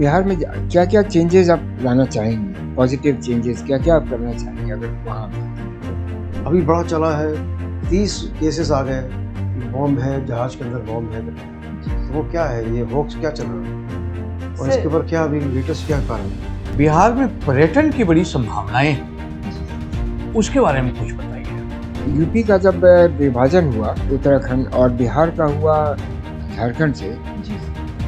बिहार में क्या क्या चेंजेस आप लाना चाहेंगे, पॉजिटिव चेंजेस क्या क्या आप करना चाहेंगे अगर वहाँ आप जाते हैं? अभी बड़ा चला है, 30 केसेस आ गए, बॉम्ब है, जहाज के अंदर बॉम्ब है, तो वो क्या है, ये होक्स क्या चल रहा है और इसके ऊपर क्या अभी लेटेस्ट क्या कारण है? बिहार में पर्यटन की बड़ी संभावनाएं हैं, उसके बारे में कुछ बताइए। यूपी का जब विभाजन हुआ उत्तराखंड और बिहार का हुआ झारखंड से,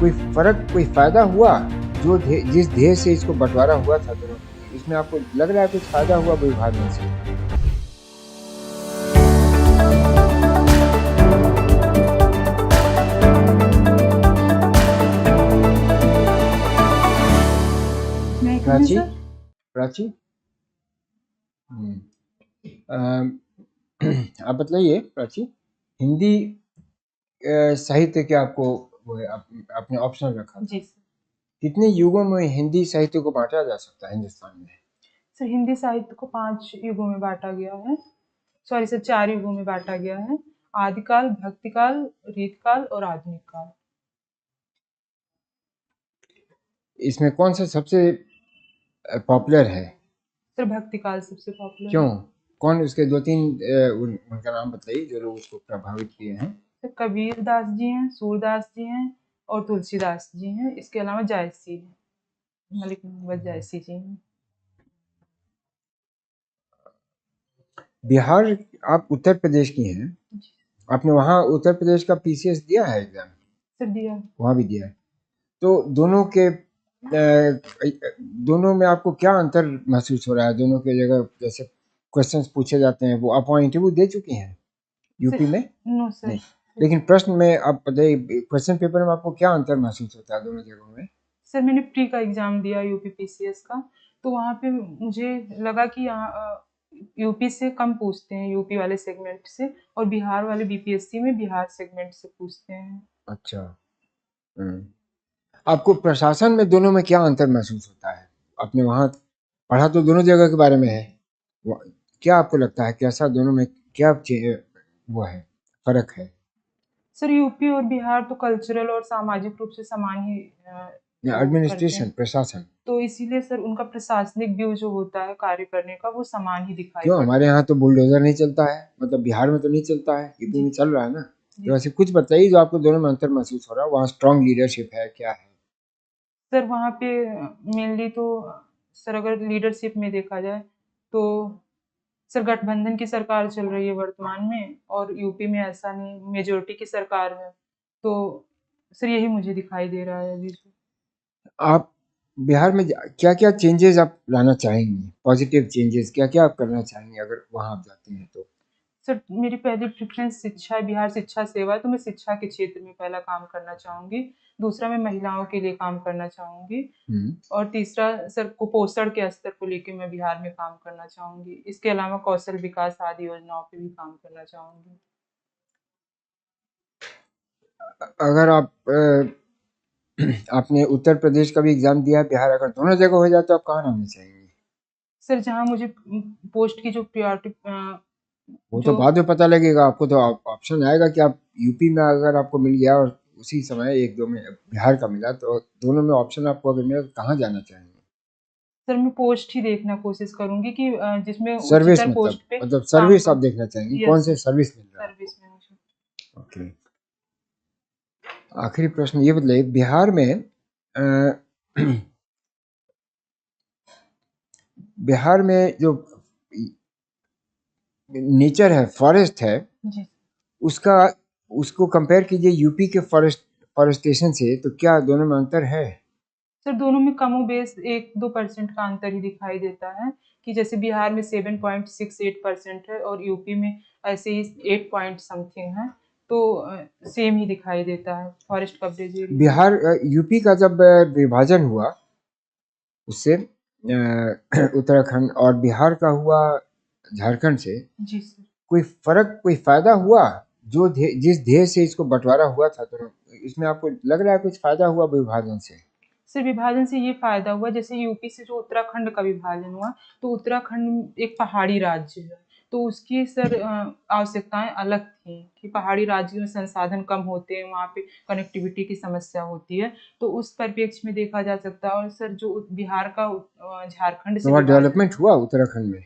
कोई फर्क कोई फायदा हुआ जो जिस ध्येय से इसको बंटवारा हुआ था दोनों, इसमें आपको लग रहा है कुछ फायदा हुआ विभाजन से? प्राची प्राची आप बताइए प्राची, हिंदी साहित्य के आपको वो है, आपने ऑप्शन रखा जी था। कितने युगों में हिंदी साहित्य को बांटा जा सकता है हिंदुस्तान में? सर, हिंदी साहित्य को 5 युगों में बांटा गया है। सॉरी सर, 4 युगों में बांटा गया है। आदिकाल, भक्तिकाल, रीतकाल और आधुनिक काल। इसमें कौन सा सबसे पॉपुलर है? सर, भक्तिकाल सबसे पॉपुलर क्यों? है। कौन उसके 2-3 उनका नाम बताइए जो लोग उसको प्रभावित किए हैं। सर, कबीर दास जी हैं, सूरदास जी हैं और तुलसीदास जी हैं। इसके अलावा जायसी हैं, मलिक मोहम्मद जायसी जी हैं। बिहार, आप उत्तर प्रदेश की हैं, आपने वहाँ उत्तर प्रदेश का पीसीएस दिया है एग्जाम? सर, दिया। वहाँ भी दिया है। तो दोनों में आपको क्या अंतर महसूस हो रहा है? दोनों के जगह जैसे क्वेश्चंस पूछे जाते हैं, वो आप वहाँ इंटरव्यू दे चुकी हैं यूपी में? No sir. नहीं, लेकिन प्रश्न में आप बताइए, क्वेश्चन पेपर में आपको क्या अंतर महसूस होता है दोनों जगहों में? सर, मैंने प्री का एग्जाम दिया यूपी पीसीएस का, तो वहाँ पे मुझे लगा कि यहाँ यूपी से कम पूछते हैं, यूपी वाले सेगमेंट से, और बिहार वाले बीपीएससी में बिहार सेगमेंट से पूछते हैं। अच्छा। आपको प्रशासन में दोनों में क्या अंतर महसूस होता है? आपने वहाँ पढ़ा तो दोनों जगह के बारे में है, क्या आपको लगता है कैसा दोनों में क्या वो है, फर्क है? सर, यूपी और बिहार तो कल्चरल और सामाजिक रूप से समान ही एडमिनिस्ट्रेशन, प्रशासन, तो इसीलिए सर उनका प्रशासनिक व्यू जो होता है कार्य करने का, वो समान ही दिखाई क्यों? पड़ता हमारे यहाँ तो बुलडोजर नहीं चलता है, मतलब बिहार में तो नहीं चलता है, यूपी में चल रहा है ना। तो ऐसे कुछ बताइए जो आपको दोनों में अंतर महसूस हो रहा है, वहाँ स्ट्रांग लीडरशिप है, क्या है? सर, वहाँ पे मेनली तो सर अगर लीडरशिप में देखा जाए तो सर गठबंधन की सरकार चल रही है वर्तमान में, और यूपी में ऐसा नहीं, मेजोरिटी की सरकार है। तो सर यही मुझे दिखाई दे रहा है अभी। आप बिहार में क्या क्या चेंजेस आप लाना चाहेंगे, पॉजिटिव चेंजेस क्या क्या आप करना चाहेंगे अगर वहाँ आप जाते हैं तो? सर, मेरी पहली प्रेफरेंस शिक्षा है, बिहार शिक्षा सेवा है, तो मैं शिक्षा के क्षेत्र में पहला काम करना चाहूँगी। दूसरा, मैं महिलाओं के लिए काम करना चाहूँगी। और तीसरा सर, कुपोषण के स्तर को लेके मैं बिहार में काम करना चाहूँगी। इसके अलावा कौशल विकास आदि योजनाओं पे भी काम करना चाहूँगी। अगर आप आपने उत्तर प्रदेश का भी एग्जाम दिया है, बिहार, अगर दोनों जगह हो जाए तो आप कहाँ रहना चाहेंगे? सर, जहाँ मुझे पोस्ट की जो प्रायोरिटी वो तो बाद में पता लगेगा, आपको तो ऑप्शन आएगा कि आप यूपी में अगर आपको मिल गया और उसी समय एक दो में बिहार का मिला, तो दोनों में ऑप्शन आपको अगर मिला तो कहाँ जाना चाहेंगे? सर, मैं पोस्ट ही देखना कोशिश करूंगी कि जिसमें सर्विस, उच्चतर पोस्ट पे मतलब काम सर्विस आप करूं। देखना चाहेंगे, यस कौन से सर, सर्विस मिल रहा है सर्विस में मुझे। आपको? ओके। आखिरी प्रश्न ये बताइए, बिहार में बिहार में जो नेचर है, फॉरेस्ट है, जी उसका उसको कंपेयर कीजिए यूपी के फॉरेस्टेशन से, तो क्या दोनों में अंतर है? सर, दोनों में कमोबेश 1-2% का अंतर ही दिखाई देता है, कि जैसे बिहार में 7.68% है और यूपी में ऐसे ही 8 पॉइंट समथिंग है, तो सेम ही दिखाई देता है forest coverage area. Bihar UP का जब विभाजन हुआ उससे उत्तराखंड और बिहार का हुआ झारखंड से, जी सर। कोई फर्क कोई फायदा हुआ जो जिस ध्येय से इसको बंटवारा हुआ था, तो इसमें आपको लग रहा है कुछ फायदा हुआ विभाजन से? सर, विभाजन से ये फायदा हुआ, जैसे यूपी से जो उत्तराखंड का विभाजन हुआ, तो उत्तराखंड एक पहाड़ी राज्य है, तो उसकी सर आवश्यकताएं अलग थी कि पहाड़ी राज्यों में संसाधन कम होते हैं, वहाँ पे कनेक्टिविटी की समस्या होती है, तो उस परिप्रेक्ष्य में देखा जा सकता है। और सर जो बिहार का झारखंड से तो वहाँ विभाजन डेवलपमेंट हुआ उत्तराखंड में?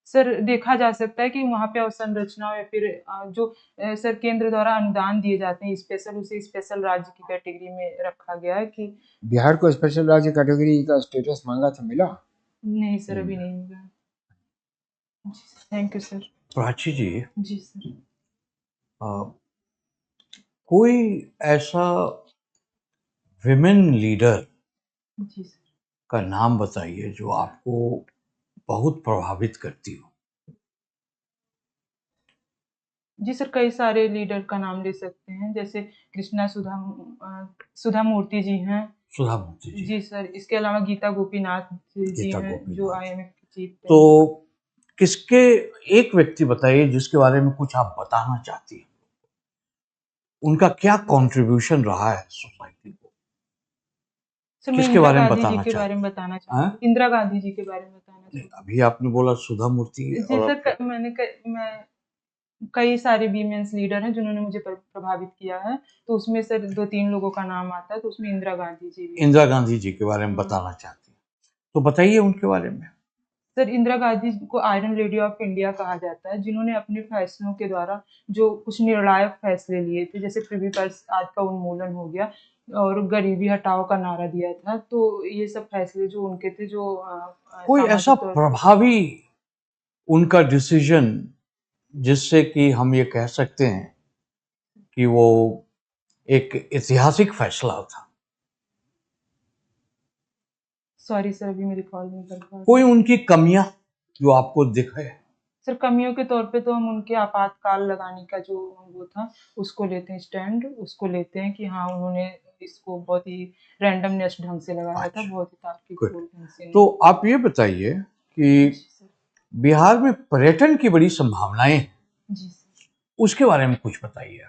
सर देखा जा सकता है कि वहाँ पे अवसंरचना या फिर जो सर केंद्र द्वारा अनुदान दिए जाते हैं स्पेशल, उसे स्पेशल राज्य की कैटेगरी में रखा गया है कि बिहार को स्पेशल राज्य कैटेगरी का स्टेटस मांगा था, मिला? नहीं सर अभी नहीं मिला। Thank you sir. Prachi ji, जी सर। कोई ऐसा विमेन लीडर जी सर। का नाम बताइए जो आपको बहुत प्रभावित करती हो। जी सर, कई सारे लीडर का नाम ले सकते हैं, जैसे कृष्णा सुधा मूर्ति जी हैं। सुधा मूर्ति जी। जी सर, इसके अलावा गीता गोपीनाथ जी गीता हैं गोपीनाथ। जो IMF की चीफ थे। तो किसके एक व्यक्ति बताइए जिसके बारे में कुछ आप बताना चाहती हैं, उनका क्या कंट्रीब्यूशन रहा है सोसाइटी को, सर मैं किसके इंदिरा बारे में गांधी जी बताना के बारे में चाहती बताना हैं? चाहूँगी। इंदिरा गांधी जी के बारे में बताना नहीं, चाहूँगी। अभी आपने बोला सुधा मूर्ति जी और सर, मैं कई सारे वीमेंस लीडर हैं जिन्होंने मुझे प्रभावित किया है, तो उसमें सर 2-3 लोगों का नाम आता है, तो उसमें इंदिरा गांधी जी भी हैं। इंदिरा गांधी जी के बारे में बताना चाहती हैं, तो बताइए उनके बारे में। सर इंदिरा गांधी को आयरन लेडी ऑफ इंडिया कहा जाता है, जिन्होंने अपने फैसलों के द्वारा जो कुछ निर्णायक फैसले लिए थे, जैसे प्रिवी पर्स आज का उन्मूलन हो गया और गरीबी हटाओ का नारा दिया था, तो ये सब फैसले जो उनके थे, जो कोई सामाजिक ऐसा तौर प्रभावी उनका डिसीजन जिससे कि हम ये कह सकते हैं कि वो एक ऐतिहासिक फैसला था, सॉरी सर अभी मेरी कॉल नहीं कर पा रही। कोई उनकी कमियां जो आपको दिखे? सर कमियों के तौर पे तो हम उनके आपातकाल लगाने का जो वो था उसको लेते हैं, स्टैंड उसको लेते हैं कि हाँ उन्होंने इसको बहुत ही रैंडमनेस ढंग से लगाया था, अच्छा, बहुत ही तार्किक गुड। ढंग से तो नहीं। आप ये बताइए कि जी सर। बिहार में पर्यटन की बड़ी संभावनाएं हैं, जी सर। उसके बारे में कुछ बताइए।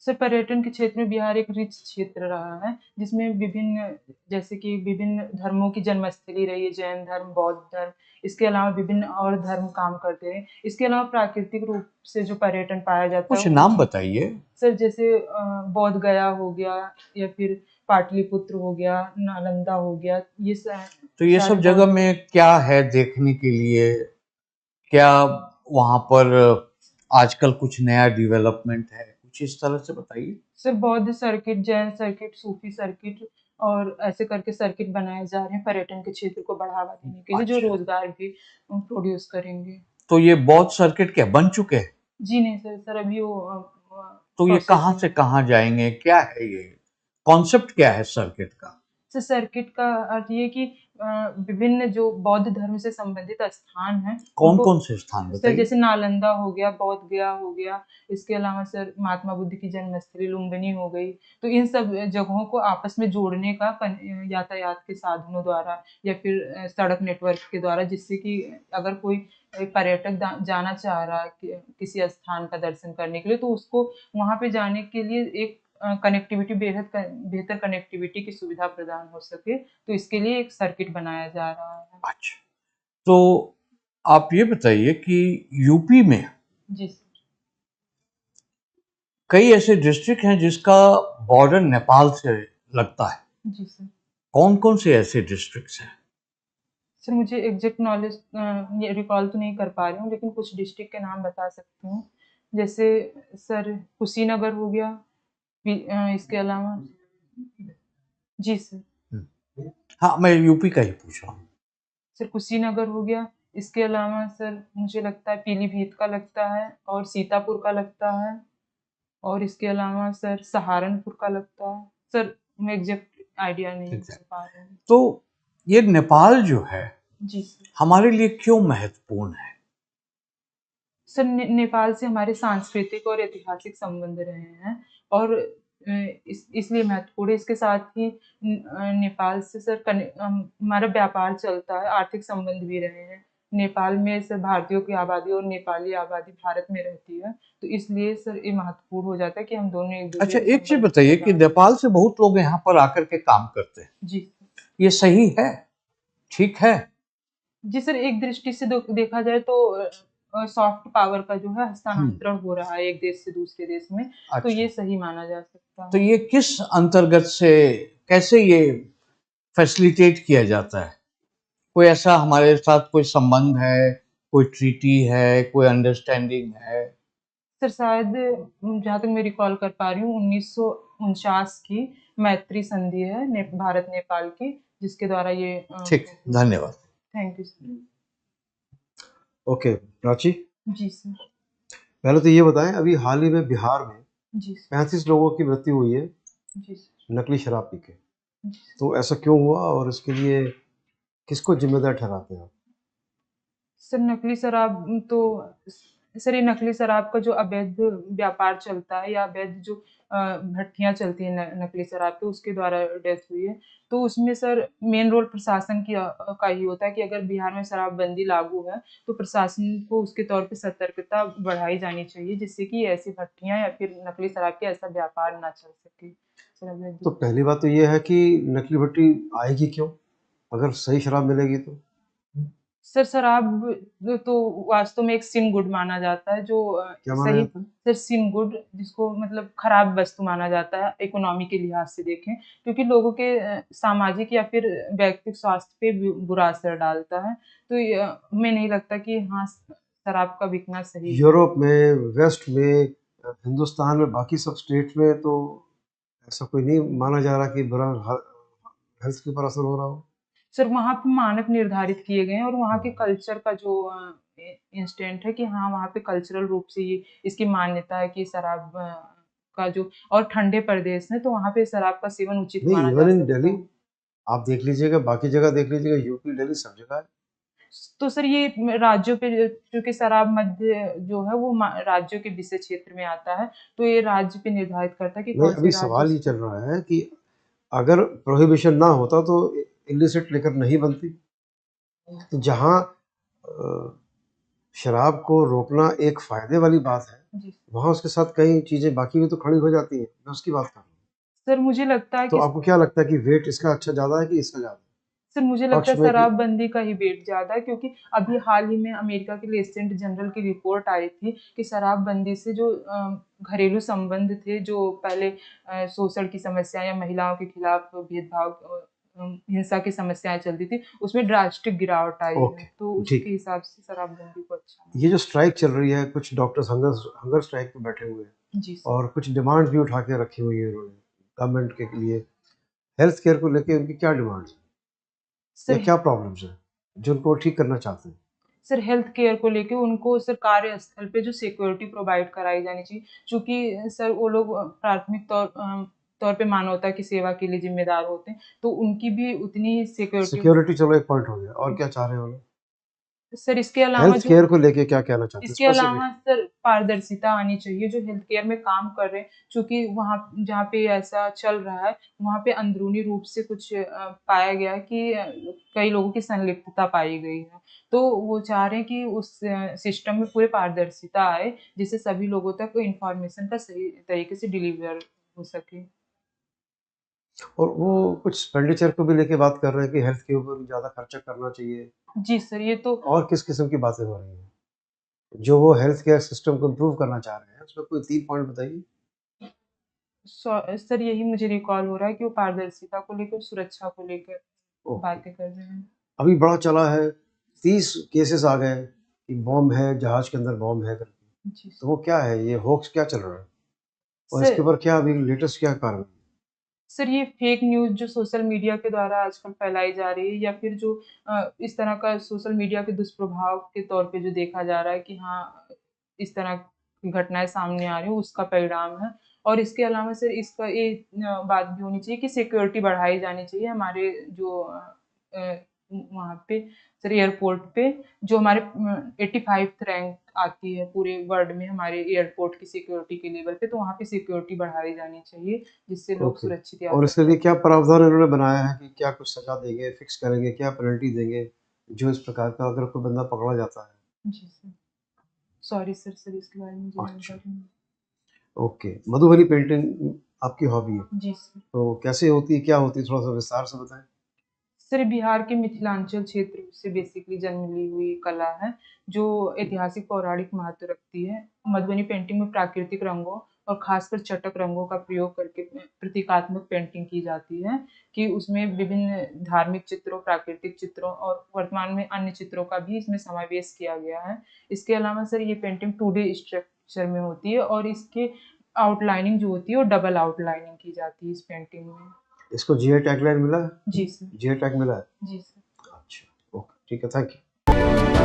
सर पर्यटन के क्षेत्र में बिहार एक रिच क्षेत्र रहा है, जिसमें विभिन्न जैसे कि विभिन्न धर्मों की जन्मस्थली रही है, जैन धर्म, बौद्ध धर्म, इसके अलावा विभिन्न और धर्म काम करते रहे। इसके अलावा प्राकृतिक रूप से जो पर्यटन पाया जाता है कुछ वो नाम बताइए। सर जैसे बोध गया हो गया या फिर पाटलिपुत्र हो गया, नालंदा हो गया, तो ये सब जगह में क्या है देखने के लिए? क्या वहां पर आजकल कुछ नया डेवलपमेंट है, कुछ इस तरह से बताइए। सर बौद्ध सर्किट, जैन सर्किट, सूफी सर्किट और ऐसे करके सर्किट बनाए जा रहे हैं पर्यटन के क्षेत्र को बढ़ावा देने के लिए, जो अच्छा, रोजगार भी प्रोड्यूस करेंगे। तो ये बौद्ध सर्किट क्या बन चुके हैं? जी नहीं सर अभी वो तो ये कहाँ प्रोसेसिंग से में। कहाँ जाएंगे, क्या है ये कॉन्सेप्ट, क्या है सर्किट का? सर सर्किट का अर्थ ये कि विभिन्न जो बौद्ध धर्म से संबंधित स्थान हैं कौन उनको, कौन से स्थान सर बताइए। जैसे नालंदा हो गया, बोध गया हो गया, इसके अलावा सर महात्मा बुद्ध की जन्मस्थली लुम्बिनी हो गई, तो इन सब जगहों को आपस में जोड़ने का यातायात के साधनों द्वारा या फिर सड़क नेटवर्क के द्वारा, जिससे कि अगर कोई पर्यटक जाना चाह रहा है किसी स्थान का दर्शन करने के लिए, तो उसको वहां पे जाने के लिए एक कनेक्टिविटी बेहतर कनेक्टिविटी की सुविधा प्रदान हो सके, तो इसके लिए एक सर्किट बनाया जा रहा है। अच्छा, तो आप ये बताइए कि यूपी में जी सर। कई ऐसे डिस्ट्रिक्ट हैं जिसका बॉर्डर नेपाल से लगता है, जी सर। कौन कौन से ऐसे डिस्ट्रिक्ट्स हैं? सर मुझे एग्जैक्ट नॉलेज रिकॉल तो नहीं कर पा रही हूँ, लेकिन कुछ डिस्ट्रिक्ट के नाम बता सकती हूँ, जैसे सर कुशीनगर हो गया, इसके अलावा जी सर। हाँ, मैं यूपी का ही पूछ रहा हूँ। सर कुशीनगर हो गया, इसके अलावा सर मुझे लगता है पीलीभीत का लगता है और सीतापुर का लगता है, और इसके अलावा सर सहारनपुर का लगता है। सर मैं एग्जैक्ट आइडिया नहीं कर पा रही हूँ। तो ये नेपाल जो है जी सर। हमारे लिए क्यों महत्वपूर्ण है? सर नेपाल से हमारे सांस्कृतिक और ऐतिहासिक संबंध रहे हैं, और इसलिए महत्वपूर्ण है। इसके साथ ही नेपाल से सर हमारा व्यापार चलता है, आर्थिक संबंध भी रहे हैं। नेपाल में सर भारतीयों की आबादी और नेपाली आबादी भारत में रहती है, तो इसलिए सर ये महत्वपूर्ण हो जाता है कि हम दोनों एक दूसरे अच्छा, के एक चीज संबंध बताइए को कि जानते नेपाल से बहुत लोग यहाँ पर आकर के काम करते हैं, हैं। जी ये सही है, ठीक है? जी सर, एक दृष्टि से देखा जाए तो सॉफ्ट पावर का जो है हस्तांतरण हो रहा है एक देश से दूसरे देश में, तो अच्छा, ये सही माना जा सकता तो है। ये किस अंतर्गत से कैसे ये फैसिलिटेट किया जाता है? कोई ऐसा हमारे साथ कोई संबंध है, कोई ट्रीटी है, कोई अंडरस्टैंडिंग है? सर शायद जहाँ तक मैं रिकॉल कर पा रही हूँ 1949 की मैत्री संधि है भारत नेपाल की, जिसके द्वारा ये ठीक, धन्यवाद। Thank you sir. Okay Prachi, जी सर। पहले तो ये बताएं, अभी हाल ही में बिहार में जी सर। 35 लोगों की मृत्यु हुई है जी सर। नकली शराब पी के। जी सर। तो ऐसा क्यों हुआ और इसके लिए किसको जिम्मेदार ठहराते हैं आप? सर नकली शराब तो सर ये नकली शराब का जो अवैध व्यापार चलता है या अवैध जो भट्टियां चलती हैं नकली शराब पे, उसके द्वारा डेथ हुई है। तो उसमें सर मेन रोल प्रशासन का ही होता है कि अगर बिहार में शराबबंदी लागू है तो प्रशासन को उसके तौर पे सतर्कता बढ़ाई जानी चाहिए, जिससे कि ऐसी भट्टियां या फिर नकली शराब के ऐसा व्यापार ना चल सके सर अवैध। तो पहली बात तो ये है कि नकली भट्टी आएगी क्यों, अगर सही शराब मिलेगी तो? सर शराब तो वास्तव में एक सिन गुड माना जाता है, जो क्या माना सही जाता है? सर सिन गुड, जिसको मतलब खराब वस्तु माना जाता है इकोनॉमी के लिहाज से देखें, क्योंकि लोगों के सामाजिक या फिर व्यक्तिगत स्वास्थ्य पे बुरा असर डालता है। तो हमें नहीं लगता कि हाँ शराब का बिकना सही है। यूरोप में, वेस्ट में, हिंदुस्तान में, बाकी सब स्टेट में तो ऐसा कोई नहीं माना जा रहा कि बुरा हेल्थ के ऊपर असर हो रहा हो। सर वहाँ पे मानक निर्धारित किए गए हैं और वहाँ के कल्चर का जो इंस्टेंट है कि हाँ वहाँ पे कल्चरल रूप से ये इसकी मान्यता है कि शराब का जो और ठंडे प्रदेश है तो वहाँ पे शराब का सेवन उचित नहीं, माना इवन जा इन सकता दिल्ली है। आप देख लीजिएगा, बाकी जगह देख लीजिएगा, यूपी, दिल्ली, सब जगह है। तो सर ये राज्यों पे क्योंकि शराब मध्य जो है वो राज्यों के विषय क्षेत्र में आता है, तो ये राज्य पे निर्धारित करता है कि नहीं, कौन से अभी राज्य सवाल ये चल रहा है कि अगर प्रोहिबिशन ना होता तो इलिसिट लिकर नहीं बनती। तो जहाँ शराब को रोकना एक फायदे वाली बात है, जी वहाँ उसके साथ कई चीजें बाकी भी तो खड़ी हो जाती हैं। मैं उसकी बात कर रहा हूँ। सर मुझे लगता है तो कि आपको क्या लगता है कि वेट इसका अच्छा ज्यादा है कि इसका ज्यादा है? सर मुझे लगता है पक्ष में कि शराबबंदी का ही वेट ज़्यादा है, क्योंकि अभी हाल ही में अमेरिका के लेस्टेंट जनरल की रिपोर्ट आई थी कि शराबबंदी से जो घरेलू संबंध थे, जो पहले शोषण की समस्या या महिलाओं के खिलाफ भेदभाव हिंसा की समस्याएं चलती थी, उसमें ड्रास्टिक गिरावट आई है। ओके, तो उसके ठीक। हिसाब से शराबबंदी को अच्छा ये जो स्ट्राइक चल रही है, कुछ डॉक्टर्स हंगर हंगर स्ट्राइक पे बैठे हुए हैं जी सर। और कुछ डिमांड्स भी उठा के रखी हुई है उन्होंने गवर्नमेंट के लिए। हेल्थ केयर को लेके उनकी क्या डिमांड्स है या सर क्या प्रॉब्लम्स हैं जो उनको ठीक करना चाहते हैं? सर हेल्थ केयर को लेके उनको सर कार्यस्थल पे जो सिक्योरिटी प्रोवाइड कराई जानी चाहिए, क्योंकि सर वो लोग प्राथमिक तौर पे मानवता की सेवा के लिए जिम्मेदार होते हैं, तो उनकी भी उतनी सिक्योरिटी। सिक्योरिटी चलो एक पॉइंट हो गया, और क्या चाह रहे हैं वो लोग? सर इसके अलावा हेल्थ जो केयर को लेके क्या कहना चाहते हैं इसके अलावा स्पेसिफिक? सर पारदर्शिता आनी चाहिए जो हेल्थ केयर में काम कर रहे हैं, क्योंकि वहाँ जहाँ पे ऐसा चल रहा है वहाँ पे अंदरूनी रूप से कुछ पाया गया कि कई लोगों की संलिप्तता पाई गई है। तो वो चाह रहे हैं कि उस सिस्टम में पूरे पारदर्शिता आए, जिससे सभी लोगों तक इंफॉर्मेशन का सही तरीके से डिलीवर हो सके। और वो कुछ एक्सपेंडिचर को भी लेके बात कर रहे हैं कि हेल्थ के ऊपर ज़्यादा खर्चा करना चाहिए। जी सर ये तो और किस किस्म की बातें हो रही हैं जो वो हेल्थ केयर सिस्टम को इम्प्रूव करना चाह रहे हैं? उसमें कोई 3 पॉइंट बताइए। सर यही मुझे रिकॉल हो रहा है कि वो पारदर्शिता को लेकर, सुरक्षा को लेकर ओके, बातें कर रहे हैं। अभी बड़ा चला है, 30 केसेस आ गए कि बॉम्ब है, जहाज के अंदर बॉम्ब है करके। जी तो वो क्या है, ये होक्स क्या चल रहा है और इसके सर ऊपर क्या अभी लेटेस्ट क्या कार्रवाई? सर ये फेक न्यूज़ जो सोशल मीडिया के द्वारा आजकल फैलाई जा रही है, या फिर जो इस तरह का सोशल मीडिया के दुष्प्रभाव के तौर पे जो देखा जा रहा है कि हाँ, इस तरह की घटनाएँ सामने आ रही हैं, उसका परिणाम है। और इसके अलावा सर इसका ये बात भी होनी चाहिए कि सिक्योरिटी बढ़ाई जानी चाहिए हमारे जो वहाँ पे सर एयरपोर्ट पे, जो हमारे 85th रैंक आती है पूरे वर्ल्ड में हमारे एयरपोर्ट की सिक्योरिटी के लेवल पे, तो वहाँ पे सिक्योरिटी बढ़ाई जानी चाहिए, जिससे लोग ओके, सुरक्षित और यात्रा इसके लिए कर क्या सकें। प्रावधान इन्होंने बनाया है कि क्या कुछ सज़ा देंगे, फिक्स करेंगे, क्या पेनल्टी देंगे जो इस प्रकार का अगर कोई बंदा पकड़ा जाता है? जी सर। सॉरी सर इसके बारे में मुझे अच्छा, जानकारी नहीं। ओके। मधुबनी पेंटिंग आपकी हॉबी है, जी सर। तो कैसे होती है, क्या होती है, थोड़ा-सा विस्तार से बताएँ? सर बिहार के मिथिलांचल क्षेत्र से बेसिकली जन्म ली हुई कला है जो ऐतिहासिक पौराणिक महत्व रखती है। मधुबनी पेंटिंग में प्राकृतिक रंगों और खासकर चटक रंगों का प्रयोग करके प्रतीकात्मक पेंटिंग की जाती है कि उसमें विभिन्न धार्मिक चित्रों, प्राकृतिक चित्रों और वर्तमान में अन्य चित्रों का भी इसमें समावेश किया गया है। इसके अलावा सर ये पेंटिंग 2D स्ट्रक्चर में होती है और इसके आउटलाइनिंग जो होती है वो डबल आउटलाइनिंग की जाती है इस पेंटिंग में। इसको जीआई टैगलाइन मिला है? जी सर। जीआई टैग मिला है? जी सर। अच्छा, ओके, ठीक है, थैंक यू।